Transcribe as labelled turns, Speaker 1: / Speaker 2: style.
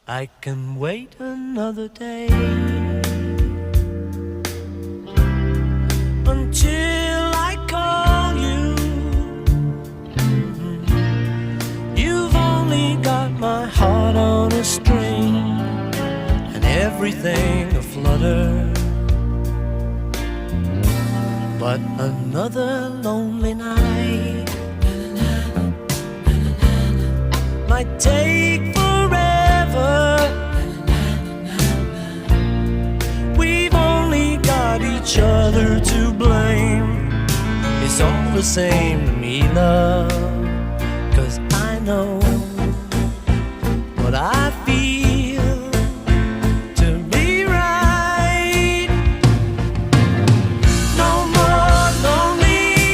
Speaker 1: I can wait another day until I call you. You've only got my heart on a string and everything aflutter. But another lonely night might take forever. We've only got each other to blame. It's all the same to me, love.